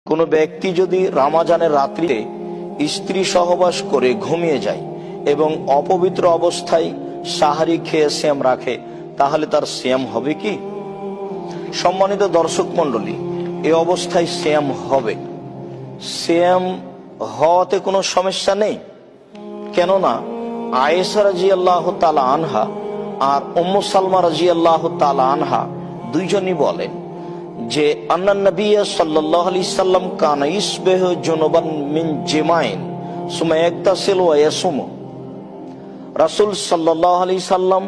কোনো ব্যক্তি যদি রমজানের রাত্রিতে স্ত্রী সহবাস করে ঘুমিয়ে যায় এবং অপবিত্র অবস্থায় সাহারি খেয়ে সিয়াম রাখে, তাহলে তার সিয়াম হবে কি? সম্মানিত দর্শক মণ্ডলী, এই অবস্থায় সিয়াম হবে। সিয়াম হওয়াতে কোনো সমস্যা নেই, কেননা আয়েশা রাদিয়াল্লাহু তাআলা আনহা আর উম্মু সালমা রাদিয়াল্লাহু তাআলা আনহা দুইজনই বলেন যে আন্নান নবী সাল্লাল্লাহু আলাইহি সাল্লাম কানা ইসবিহু জুনুবান মিন জিমাইন সুম্মা ইয়াগতাসিলু ওয়া ইয়াসুমু। রাসূল সাল্লাল্লাহু আলাইহি সাল্লাম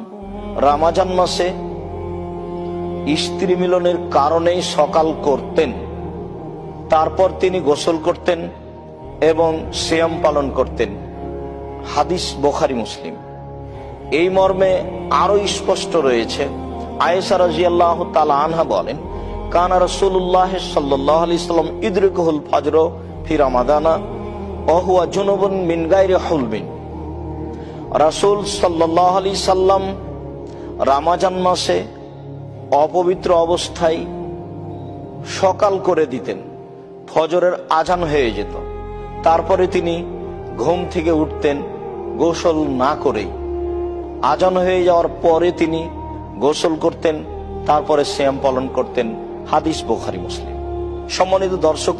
রমজান মাসে স্ত্রী মিলনের কারণে সকাল করতেন, তারপর তিনি গোসল করতেন এবং সিয়াম পালন করতেন। হাদিস বুখারী মুসলিম। এই মর্মে আরো স্পষ্ট রয়েছে। আয়েশা রাদিয়াল্লাহু তাআলা আনহা বলেন, কানা রাসূলুল্লাহ সাল্লাল্লাহু আলাইহি সাল্লাম ইদরিকুল ফজর ফি রমাদানা ওয়া হুয়া জুনুবুন মিন গায়রি হুলবিন। রাসূল সাল্লাল্লাহু আলাইহি সাল্লাম রমজান মাসে অপবিত্র অবস্থায় সকাল করে দিতেন, ফজরের আজান হয়ে যেত, তারপরে তিনি ঘুম থেকে উঠতেন গোসল না করেই। আজান হয়ে যাওয়ার পরে তিনি গোসল করতেন, তারপরে সিয়াম পালন করতেন। হাদিস বুখারী মুসলিম। সম্মানিত দর্শক